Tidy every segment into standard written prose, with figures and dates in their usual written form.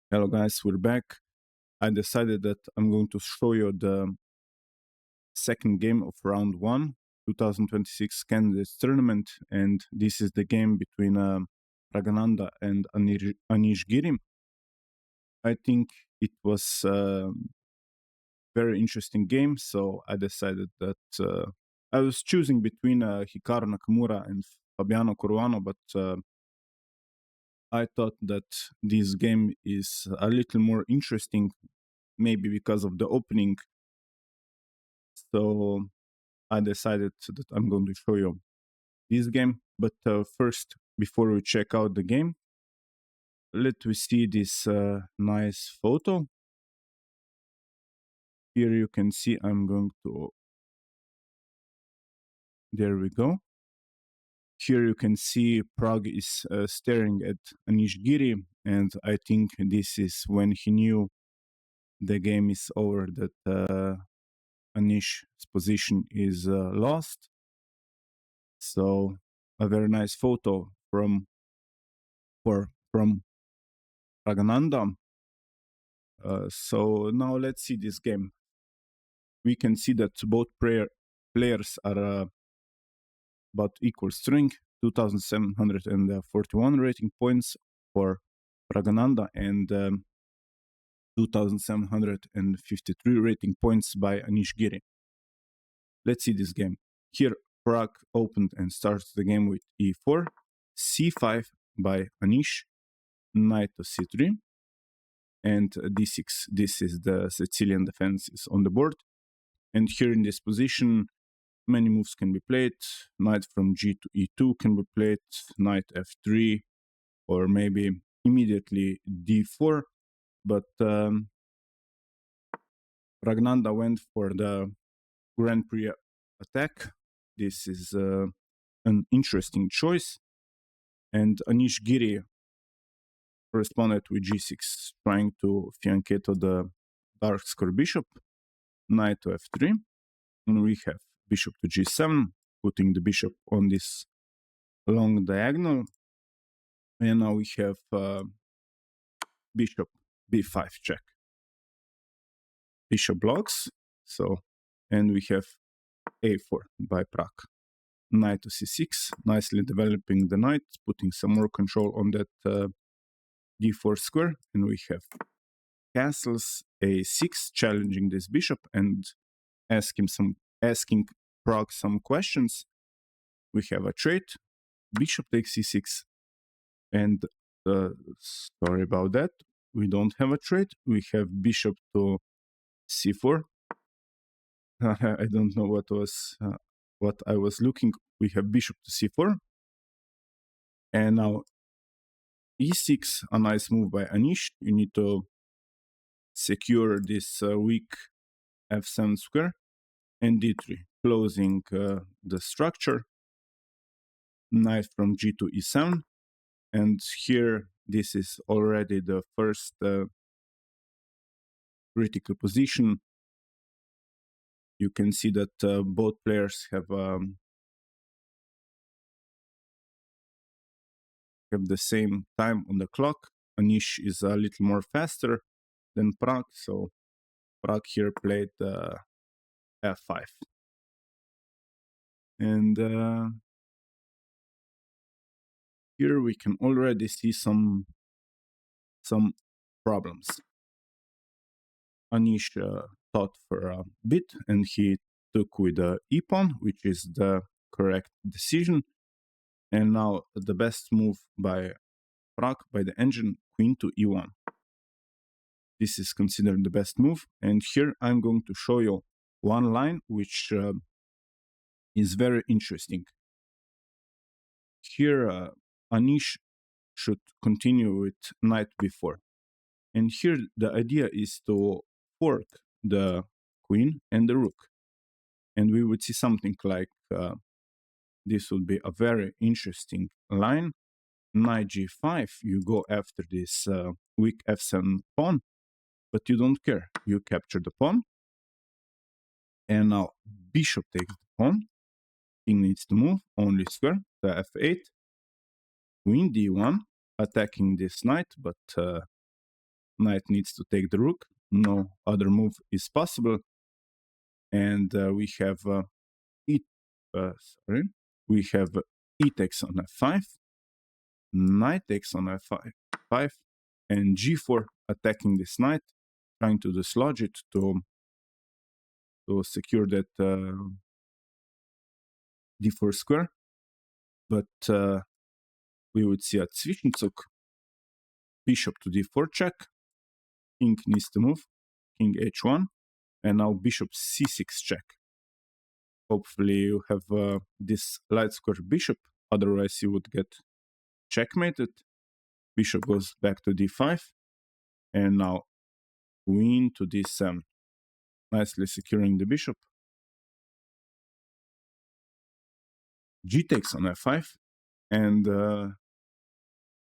Hello guys, we're back. I decided that I'm going to show you the second game of round 1, 2026 candidates tournament, and this is the game between Praggnanandhaa and Anish Giri. I think it was a very interesting game, so I decided that I was choosing between Hikaru Nakamura and Fabiano Caruano, but I thought that this game is a little more interesting, maybe because of the opening. So I decided that I'm going to show you this game. But first, before we check out the game, let me see this nice photo. Here you can see I'm going to... There we go. Here you can see Pragg is staring at Anish Giri, and I think this is when he knew the game is over, that Anish's position is lost. So a very nice photo from Praggnanandhaa. So now let's see this game. We can see that both players are about equal strength, 2,741 rating points for Praggnanandhaa and 2,753 rating points by Anish Giri. Let's see this game. Here, Pragg opened and starts the game with e4, c5 by Anish, knight to c3, and d6. This is the Sicilian defense is on the board. And here in this position, many moves can be played. Knight from g to e2 can be played, knight f3, or maybe immediately d4. But Praggnanandhaa went for the Grand Prix attack. This is an interesting choice. And Anish Giri responded with g6, trying to fianchetto the dark square bishop, knight to f3. And we have bishop to g7, putting the bishop on this long diagonal. And now we have bishop b5 check. Bishop blocks. So, and we have a4 by Pragg. Knight to c6, nicely developing the knight, putting some more control on that d4 square. And we have castles, a6, challenging this bishop and asking Pragg some questions. We have a trade, bishop takes c6, and sorry about that, we don't have a trade. We have bishop to c4. I don't know what I was looking. We have bishop to c4, and now e6, a nice move by Anish. You need to secure this weak f7 square, and d3, closing the structure. Knight from g to e7, and here this is already the first critical position. You can see that both players have the same time on the clock. Anish is a little more faster than Pragg, so Pragg here played f5. And here we can already see some problems. Anish thought for a bit, and he took with the e-pawn, which is the correct decision. And now the best move by Pragg, by the engine, queen to e1. This is considered the best move. And here I'm going to show you one line which is very interesting. Here Anish should continue with knight b4. And here the idea is to fork the queen and the rook. And we would see something like this would be a very interesting line. Knight g5, you go after this weak f7 pawn, but you don't care. You capture the pawn. And now bishop takes the pawn. King needs to move, only square, the f8. Queen d1, attacking this knight, but knight needs to take the rook. No other move is possible. And we have we have e takes on f5, knight takes on f5, and g4 attacking this knight, trying to dislodge it to secure that d4 square. But we would see at Zwischenzug, bishop to d4 check, king needs to move, king h1, and now bishop c6 check. Hopefully you have this light square bishop, otherwise you would get checkmated. Bishop goes back to d5, and now queen to d7, nicely securing the bishop. G takes on f5, and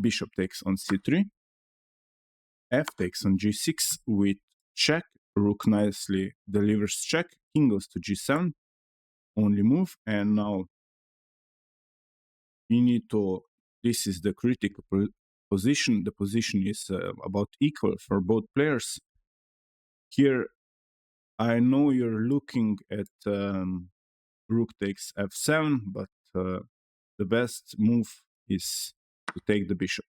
bishop takes on c3. F takes on g6 with check, rook nicely delivers check, king goes to g7, only move, and now you need to, this is the critical position, the position is about equal for both players. Here, I know you're looking at rook takes f7, but the best move is to take the bishop.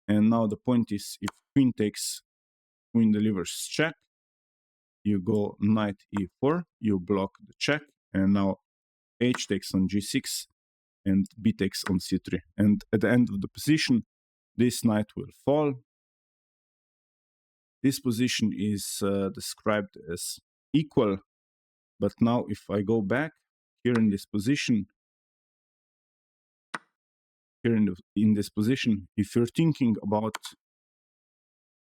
And now the point is, if queen takes, queen delivers check, you go knight e4, you block the check, and now h takes on g6, and b takes on c3. And at the end of the position, this knight will fall. This position is described as equal, but now if I go back here in this position, in this position, if you're thinking about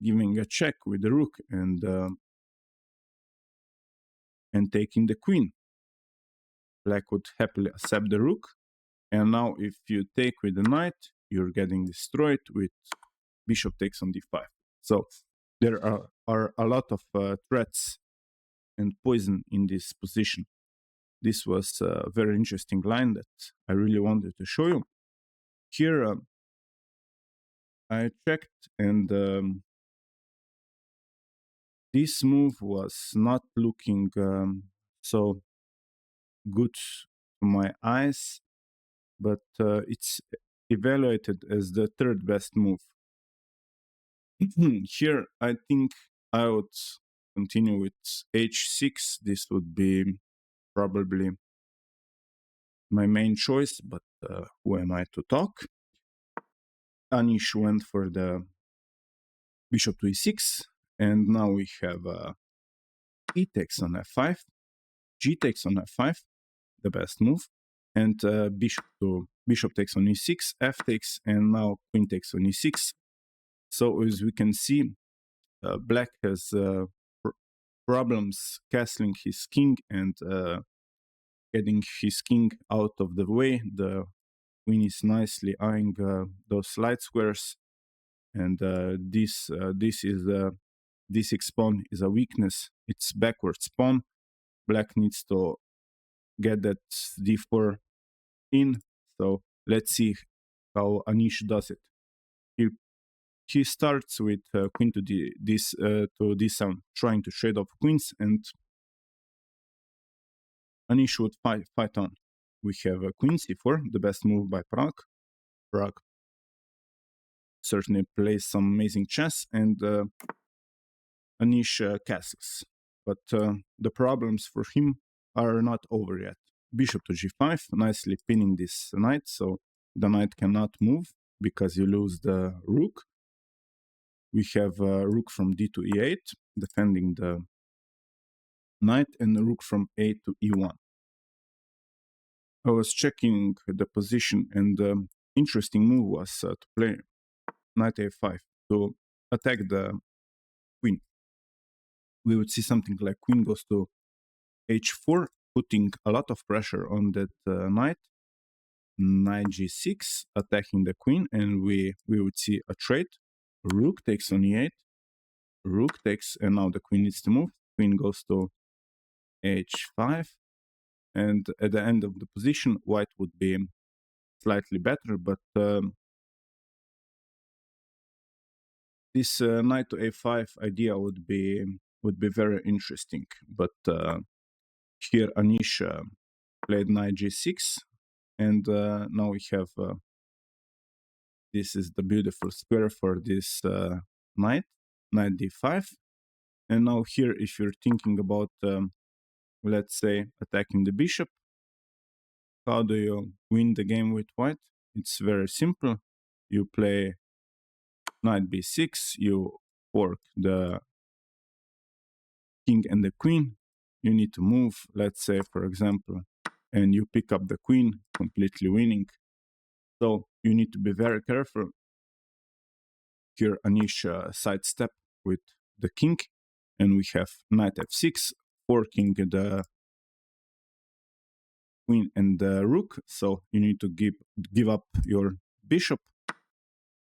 giving a check with the rook and taking the queen, black would happily accept the rook. And now if you take with the knight, you're getting destroyed with bishop takes on d5. So there are a lot of threats and poison in this position. This was a very interesting line that I really wanted to show you. Here I checked, and this move was not looking so good to my eyes, but it's evaluated as the third best move. Here, I think I would continue with h6. This would be probably my main choice, but who am I to talk? Anish went for the bishop to e6, and now we have e takes on f5, g takes on f5, the best move, and bishop takes on e6, f takes, and now queen takes on e6. So as we can see, black has problems castling his king and getting his king out of the way. The queen is nicely eyeing those light squares, and this pawn is a weakness. It's backwards pawn. Black needs to get that d4 in. So let's see how Anish does it. He starts with queen to d7, trying to trade off queens, and Anish would fight on. We have queen c4, the best move by Pragg. Pragg certainly plays some amazing chess, and Anish castles. But the problems for him are not over yet. Bishop to g5, nicely pinning this knight, so the knight cannot move because you lose the rook. We have rook from d to e8, defending the knight, and rook from a to e1. I was checking the position, and the interesting move was to play knight a5 to attack the queen. We would see something like queen goes to h4, putting a lot of pressure on that knight. Knight g6, attacking the queen, and we would see a trade. Rook takes on e8, rook takes, and now the queen needs to move. Queen goes to h5, and at the end of the position, white would be slightly better, but this knight to a5 idea would be very interesting, but here Anish played knight g6, and now we have this is the beautiful square for this knight d5. And now here, if you're thinking about, let's say, attacking the bishop, how do you win the game with white? It's very simple. You play knight b6, you fork the king and the queen. You need to move, let's say, for example, and you pick up the queen, completely winning. So you need to be very careful. Here Anish sidestep with the king, and we have knight f6, forking the queen and the rook. So you need to give up your bishop.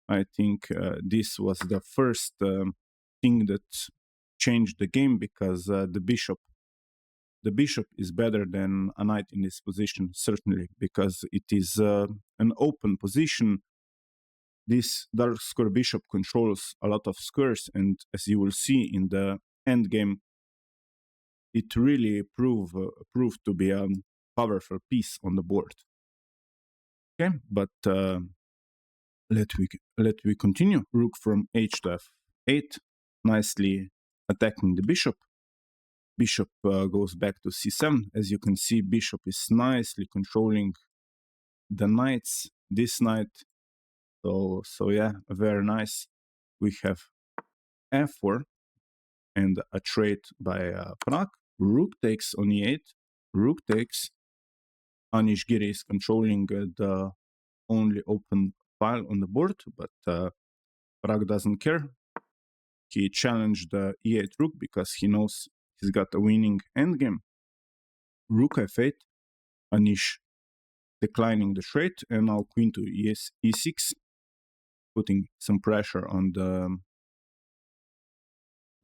I think this was the first thing that changed the game, because the bishop is better than a knight in this position, certainly, because it is an open position. This dark square bishop controls a lot of squares, and as you will see in the end game, it really proved to be a powerful piece on the board. Okay, but let we continue. Rook from h to f8, nicely attacking the bishop. Bishop goes back to c7. As you can see, bishop is nicely controlling the knights. This knight, so yeah, very nice. We have f4 and a trade by Pragg. Rook takes on e8. Rook takes. Anish Giri is controlling the only open file on the board, but Pragg doesn't care. He challenged the e8 rook because he knows he's got a winning endgame. Rook f8, Anish declining the trade, and now queen to e6, putting some pressure on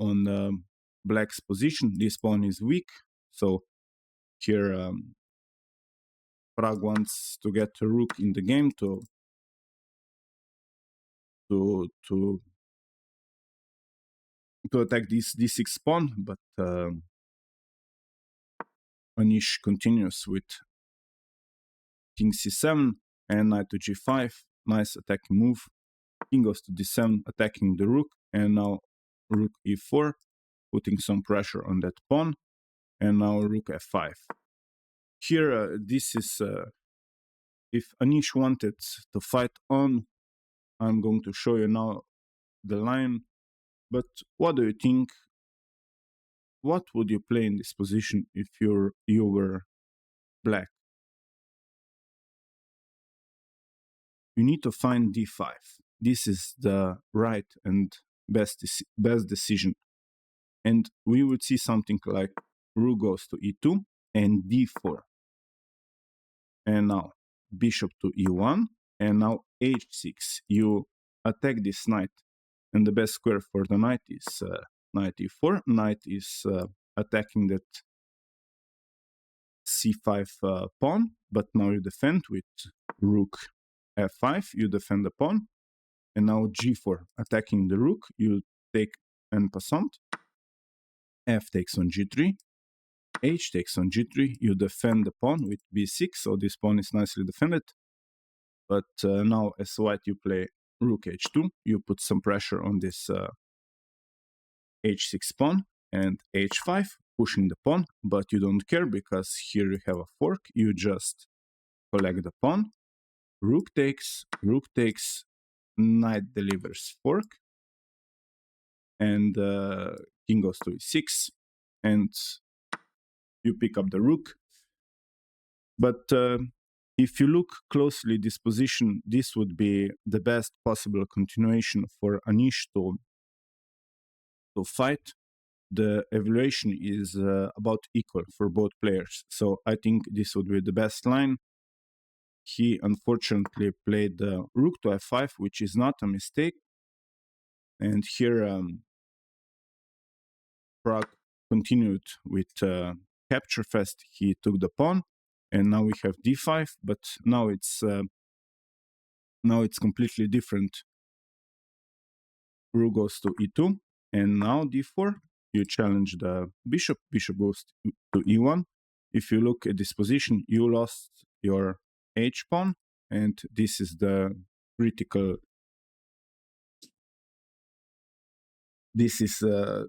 the black's position. This pawn is weak, so here Pragg wants to get a rook in the game to attack this d6 pawn, but Anish continues with king c7 and knight to g5. Nice attacking move. King goes to d7, attacking the rook, and now rook e4, putting some pressure on that pawn, and now rook f5. Here, this is if Anish wanted to fight on. I'm going to show you now the line. But what do you think? What would you play in this position if you were black? You need to find d5. This is the right and best decision. And we would see something like rook goes to e2 and d4. And now bishop to e1, and now h6. You attack this knight, and the best square for the knight is knight e4. Knight is attacking that c5 pawn, but now you defend with rook f5. You defend the pawn, and now g4, attacking the rook. You take en passant. F takes on g3. H takes on g3, you defend the pawn with b6, so this pawn is nicely defended. But now as white you play rook h2, you put some pressure on this h6 pawn, and h5, pushing the pawn, but you don't care because here you have a fork, you just collect the pawn. Rook takes, knight delivers fork, and king goes to e6, and you pick up the rook. But if you look closely this position, this would be the best possible continuation for Anish to fight. The evaluation is about equal for both players, so I think this would be the best line. He unfortunately played rook to f5, which is not a mistake. And here Pragg continued with capture fast. He took the pawn, and now we have d5, but now it's completely different. rook goes to e2, and now d4. You challenge the bishop. Bishop goes to e1. If you look at this position, you lost your h pawn, and this is the critical. This is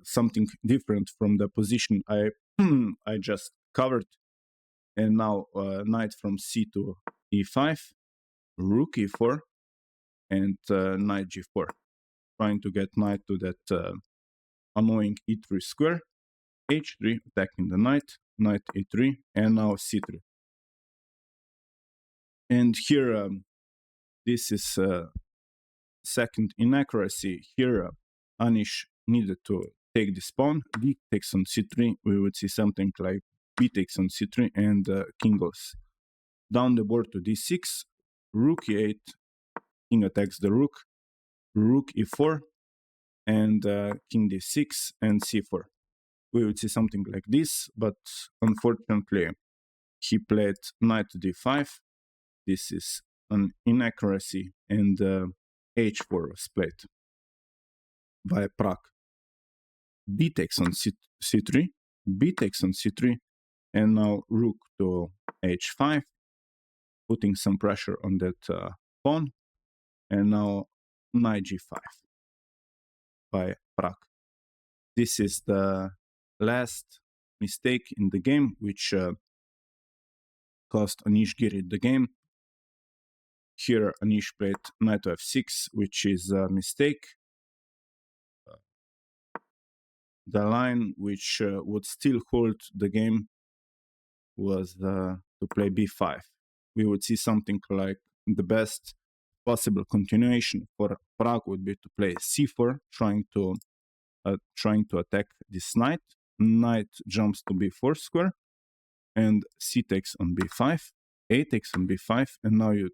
something different from the position I I just covered. And now knight from c to e5, rook e4, and knight g4, trying to get knight to that annoying e3 square, h3, attacking the knight, knight e3, and now c3. And here, this is second inaccuracy. Here, Anish needed to take this pawn. D takes on c3. We would see something like b takes on c3, and king goes down the board to d6. Rook e8. King attacks the rook. Rook e4, and king d6 and c4. We would see something like this, but unfortunately, he played knight to d5. This is an inaccuracy, and h4 was played by Pragg. B takes on c3, b takes on c3, and now rook to h5, putting some pressure on that pawn, and now knight g5 by Pragg. This is the last mistake in the game, which cost Anish Giri the game. Here Anish played knight to f6, which is a mistake. The line which would still hold the game was to play b5. We would see something like the best possible continuation for Pragg would be to play c4, trying to attack this knight. Knight jumps to b4 square, and c takes on b5, a takes on b5, and now you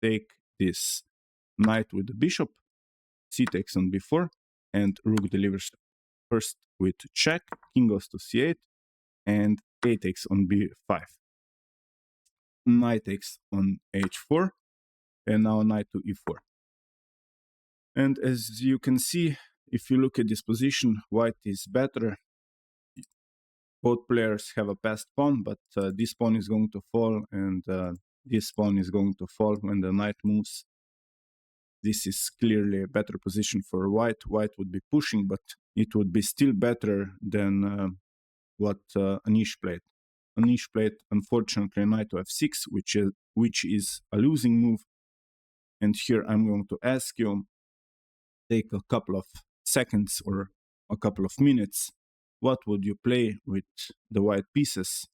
take this knight with the bishop, c takes on b4, and rook delivers first with check, king goes to c8, and a takes on b5. Knight takes on h4, and now knight to e4. And as you can see, if you look at this position, white is better. Both players have a passed pawn, but this pawn is going to fall, and this pawn is going to fall when the knight moves. This is clearly a better position for white. White would be pushing, but it would be still better than what Anish played. Anish played, unfortunately, knight to f6, which is a losing move. And here I'm going to ask you, take a couple of seconds or a couple of minutes, what would you play with the white pieces?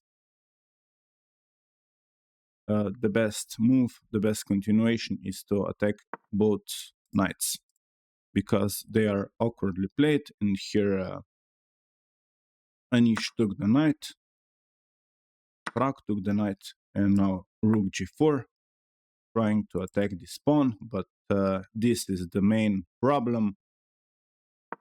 The best move, the best continuation is to attack both knights, because they are awkwardly played. And here Anish took the knight, Pragg took the knight, and now rook g4, trying to attack this pawn, but this is the main problem.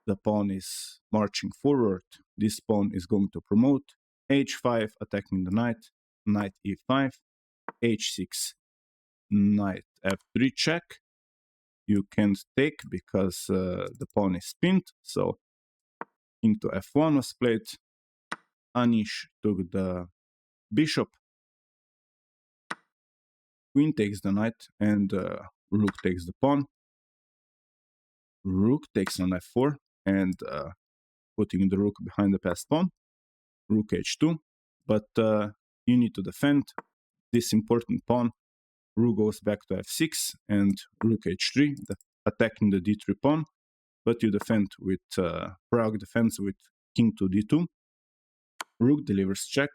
The pawn is marching forward. This pawn is going to promote. h5, attacking the knight, knight e5, h6, knight f3 check. You can't take because the pawn is pinned, so king to f1 was played. Anish took the bishop. Queen takes the knight, and rook takes the pawn. Rook takes on f4, and putting the rook behind the passed pawn. Rook h2, but you need to defend this important pawn. Rook goes back to f6, and rook h3, attacking the d3 pawn, but you defend with Pragg defends with king to d2. Rook delivers check,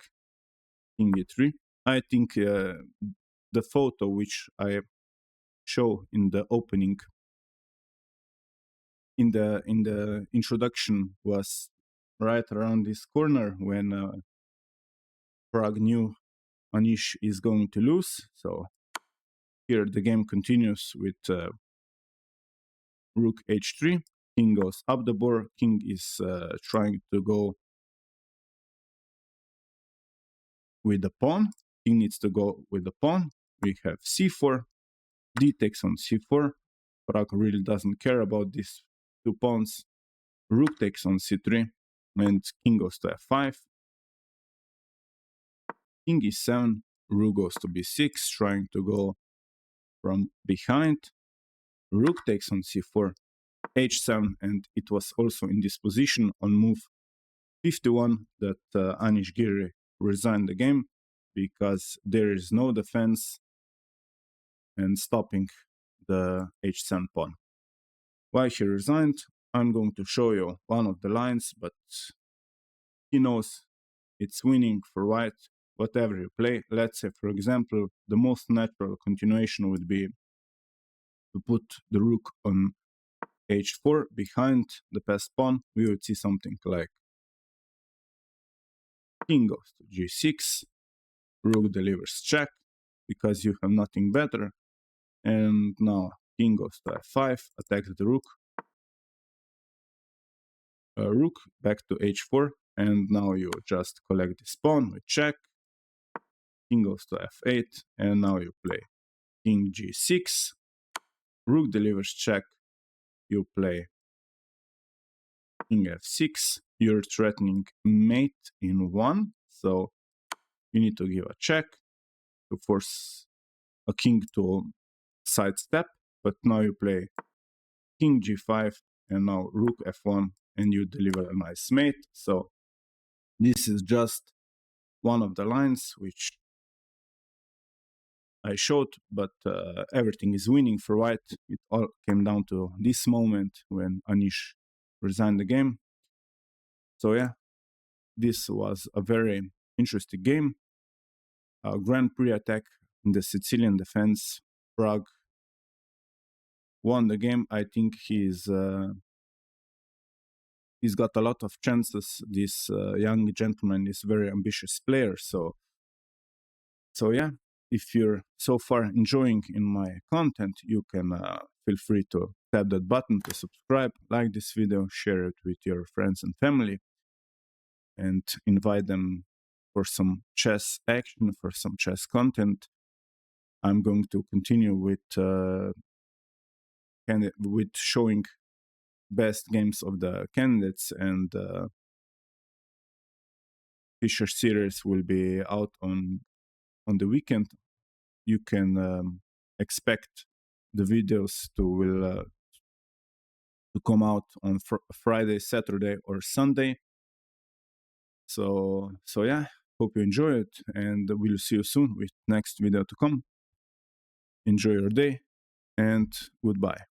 king e3. I think the photo which I show in the opening, in the introduction, was right around this corner when Pragg knew Anish is going to lose. So here the game continues with rook h3, king goes up the board, king is trying to go with the pawn, king needs to go with the pawn. We have c4, d takes on c4. Pragg really doesn't care about this 2 pawns, rook takes on c3, and king goes to f5, king e7, rook goes to b6, trying to go from behind, rook takes on c4, h7, and it was also in this position on move 51 that Anish Giri resigned the game, because there is no defense and stopping the h7 pawn. Why he resigned, I'm going to show you one of the lines, but he knows it's winning for white, whatever you play. Let's say, for example, the most natural continuation would be to put the rook on h4 behind the passed pawn. We would see something like king goes to g6, rook delivers check, because you have nothing better, and now king goes to f5, attacks the rook, rook back to h4, and now you just collect this pawn with check, king goes to f8, and now you play king g6, rook delivers check, you play king f6, you're threatening mate in 1, so you need to give a check to force a king to sidestep, but now you play king g5, and now rook f1, and you deliver a nice mate. So this is just one of the lines which I showed, but everything is winning for white. It all came down to this moment when Anish resigned the game. So yeah, this was a very interesting game. A Grand Prix attack in the Sicilian defense. Pragg won the game. I think he's got a lot of chances. This young gentleman is a very ambitious player. So yeah, if you're so far enjoying in my content, you can feel free to tap that button to subscribe, like this video, share it with your friends and family, and invite them for some chess action, for some chess content. I'm going to continue with showing best games of the candidates, and Fisher series will be out on the weekend. You can expect the videos to come out on Friday, Saturday, or Sunday. So yeah, hope you enjoy it, and we'll see you soon with next video to come. Enjoy your day, and goodbye.